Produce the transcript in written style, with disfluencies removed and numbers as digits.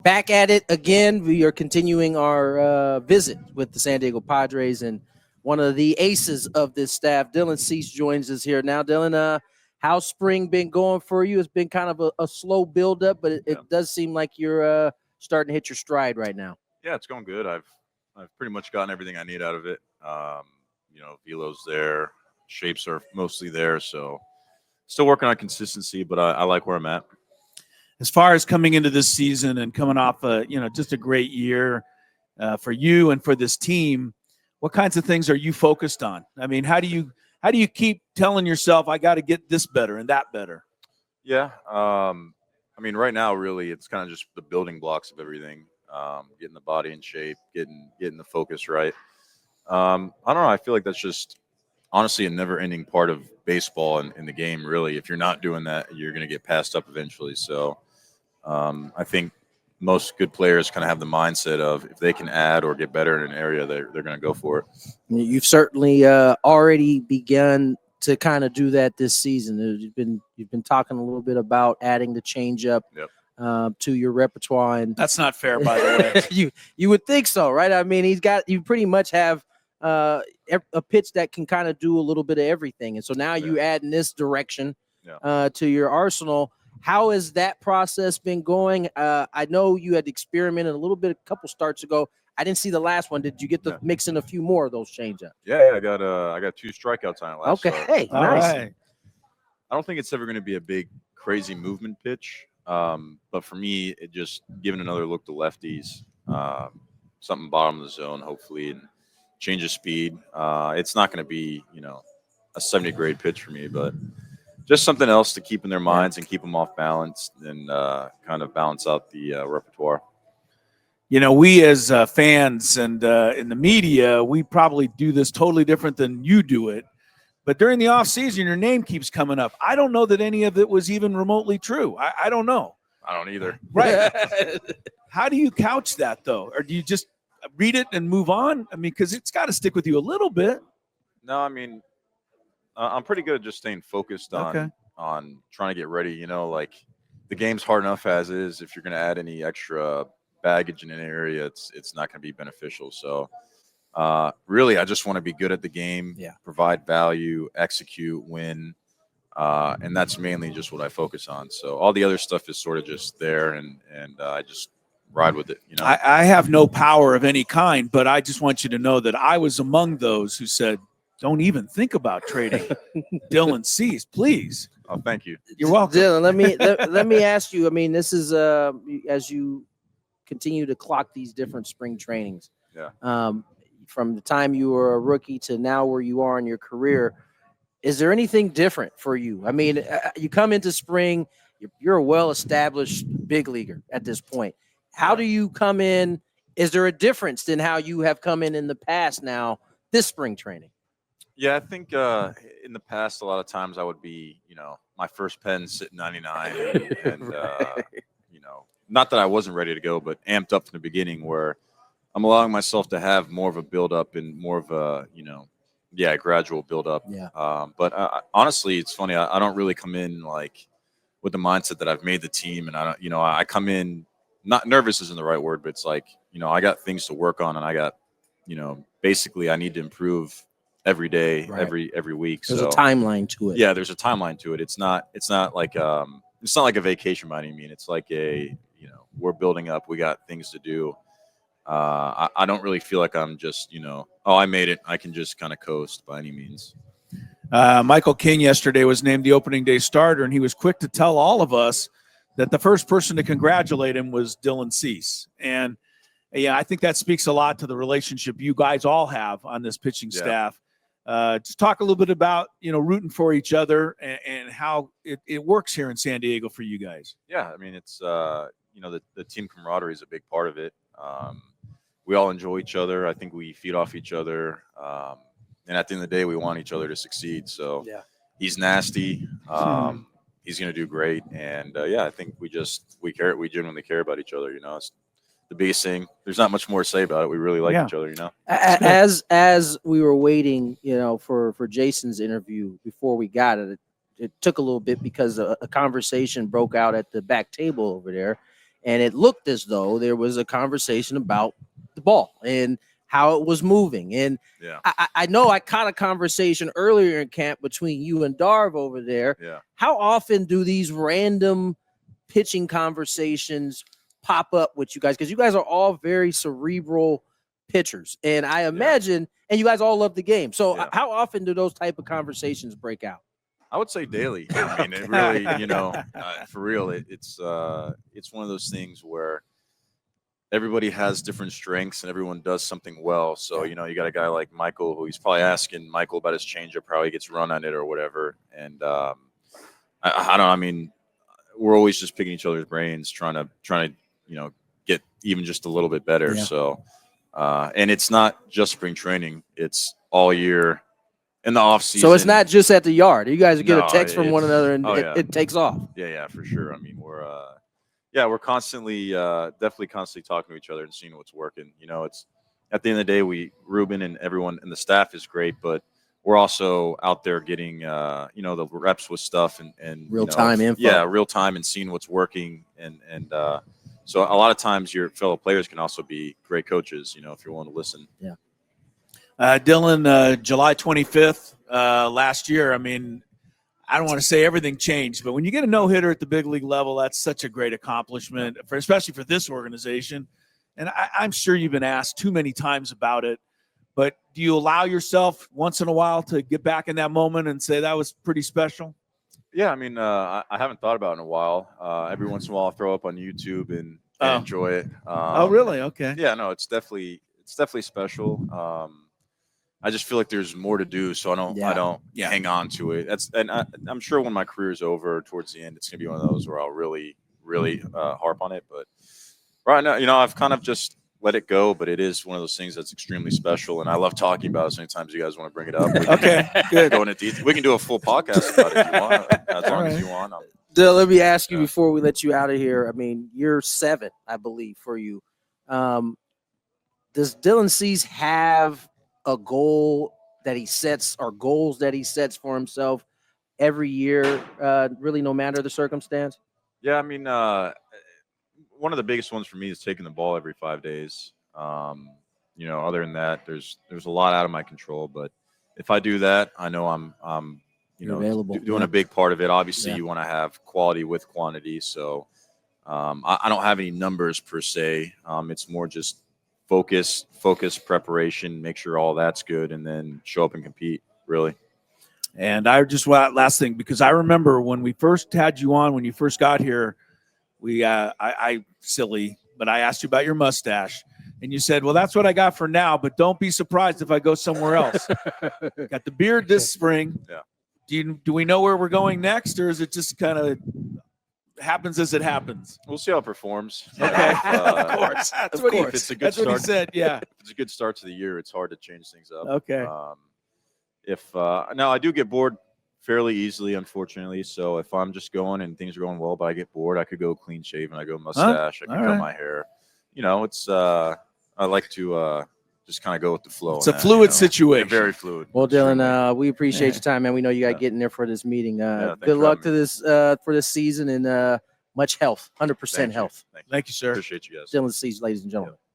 Back at it again. We are continuing our visit with the San Diego Padres, and one of the aces of this staff, Dylan Cease, joins us here now. Dylan, how's spring been going for you? It's been kind of a slow build-up, but it does seem like you're starting to hit your stride right now. Yeah, it's going good. I've pretty much gotten everything I need out of it. Velo's there, shapes are mostly there, so still working on consistency, but I like where I'm at. As far as coming into this season and coming off just a great year for you and for this team, what kinds of things are you focused on? I mean, how do you keep telling yourself, I got to get this better and that better? Yeah. Right now, really, it's kind of just the building blocks of everything, getting the body in shape, getting the focus right. I don't know. I feel like that's just honestly a never-ending part of baseball and in the game, really. If you're not doing that, you're going to get passed up eventually. So I think most good players kind of have the mindset of if they can add or get better in an area, they're going to go for it. You've certainly already begun to kind of do that this season. You've been talking a little bit about adding the changeup to your repertoire, and that's not fair, by the way. you would think so, right? I mean, you pretty much have a pitch that can kind of do a little bit of everything, and so now you add in this direction to your arsenal. How has that process been going? I know you had experimented a little bit a couple starts ago. I didn't see the last one. Did you get to mix in a few more of those changeups? Yeah, I got 2 strikeouts on it last start. Hey, nice. Right. I don't think it's ever going to be a big, crazy movement pitch. But for me, it just giving another look to lefties, something bottom of the zone, hopefully, and change of speed. It's not going to be, a 70-grade pitch for me, but just something else to keep in their minds and keep them off balance and kind of balance out the repertoire. We as fans and in the media, we probably do this totally different than you do it. But during the offseason, your name keeps coming up. I don't know that any of it was even remotely true. I don't know. I don't either. Right. How do you couch that, though? Or do you just read it and move on? I mean, because it's got to stick with you a little bit. No, I'm pretty good at just staying focused on trying to get ready. Like the game's hard enough as is. If you're going to add any extra baggage in an area, it's not going to be beneficial. So really, I just want to be good at the game, provide value, execute, win, and that's mainly just what I focus on. So all the other stuff is sort of just there, and I just ride with it. I have no power of any kind, but I just want you to know that I was among those who said, don't even think about trading Dylan Cease, please. Oh, thank you. You're welcome. Dylan, let me ask you. I mean, this is as you continue to clock these different spring trainings. Yeah. From the time you were a rookie to now where you are in your career, is there anything different for you? I mean, you come into spring, you're a well-established big leaguer at this point. How do you come in? Is there a difference than how you have come in the past now, this spring training? Yeah, I think in the past, a lot of times I would be, my first pen sitting 99 and right. Not that I wasn't ready to go, but amped up from the beginning where I'm allowing myself to have more of a build-up and more of a, gradual build-up. Yeah. But honestly, it's funny. I don't really come in like with the mindset that I've made the team, and I don't, I come in not nervous isn't the right word, but it's like, I got things to work on, and I got, basically I need to improve every day, every week. There's a timeline to it. Yeah, there's a timeline to it. It's not like a vacation by any means. It's like we're building up. We got things to do. I don't really feel like I'm just, I made it. I can just kind of coast by any means. Michael King yesterday was named the opening day starter, and he was quick to tell all of us that the first person to congratulate him was Dylan Cease. And, I think that speaks a lot to the relationship you guys all have on this pitching staff. Just talk a little bit about, rooting for each other and how it works here in San Diego for you guys. Yeah, I mean, it's, the team camaraderie is a big part of it. We all enjoy each other. I think we feed off each other. And at the end of the day, we want each other to succeed. So he's nasty. He's going to do great. And, I think we genuinely care about each other. It's the biggest thing. There's not much more to say about it. We really like each other, As we were waiting, for Jason's interview before we got it, it took a little bit because a conversation broke out at the back table over there. and it looked as though there was a conversation about the ball and how it was moving. And I know I caught a conversation earlier in camp between you and Darv over there. Yeah. How often do these random pitching conversations pop up with you guys? Because you guys are all very cerebral pitchers, and I imagine, and you guys all love the game. So how often do those type of conversations break out? I would say daily. I mean, it really, for real, it's one of those things where everybody has different strengths and everyone does something well. So, you got a guy like Michael who he's probably asking Michael about his changeup, how he gets run on it or whatever. And I mean, we're always just picking each other's brains, trying to get even just a little bit better. Yeah. So, and it's not just spring training; it's all year in the off season. So it's not just at the yard. You guys get a text from one another, and it takes off. Yeah, for sure. I mean, we're constantly, definitely constantly talking to each other and seeing what's working. It's at the end of the day, Ruben and everyone and the staff is great, but we're also out there getting, the reps with stuff and real time info. Yeah, real time and seeing what's working. And so a lot of times your fellow players can also be great coaches, if you're willing to listen. Yeah. Dylan, July 25th, last year, I mean, I don't want to say everything changed, but when you get a no-hitter at the big league level, that's such a great accomplishment, especially for this organization. And I'm sure you've been asked too many times about it, but do you allow yourself once in a while to get back in that moment and say that was pretty special? Yeah, I mean, I haven't thought about it in a while. Every once in a while I'll throw up on YouTube and enjoy it. Oh, really? Okay. Yeah, no, it's definitely special. I just feel like there's more to do, so I don't hang on to it. I'm sure when my career is over towards the end, it's gonna be one of those where I'll really, really harp on it. But right now, I've kind of just let it go. But it is one of those things that's extremely special, and I love talking about it. So anytime you guys want to bring it up, okay, good. Go into detail. We can do a full podcast about it if you want, as long as you want. Dylan, let me ask you before we let you out of here. I mean, you're 7, I believe, for you. Does Dylan Cease have a goal that he sets or goals that he sets for himself every year, really no matter the circumstance? Yeah, I mean, one of the biggest ones for me is taking the ball every 5 days. Other than that, there's a lot out of my control, but if I do that, I know I'm doing a big part of it. Obviously, you want to have quality with quantity. So I don't have any numbers per se. It's more just focus, preparation, make sure all that's good, and then show up and compete, really. And I just last thing, because I remember when we first had you on, when you first got here, I silly, but I asked you about your mustache, and you said, well, that's what I got for now, but don't be surprised if I go somewhere else. Got the beard this spring. Yeah. Do we know where we're going next, or is it just kind of happens as it happens? We'll see how it performs. Okay. Of course. That's what if it's a good what he said. Yeah. If it's a good start to the year, it's hard to change things up. Okay. Now I do get bored fairly easily, unfortunately. So if I'm just going and things are going well, but I get bored, I could go clean shaven. I go mustache. I can cut my hair. It's I like to just kind of go with the flow. It's a fluid situation. Very fluid. Well, Dylan, we appreciate your time, man. We know you got to get in there for this meeting. Good luck to this for this season, and much health, 100% health. Thank you, sir. Appreciate you guys. Dylan Cease, ladies and gentlemen.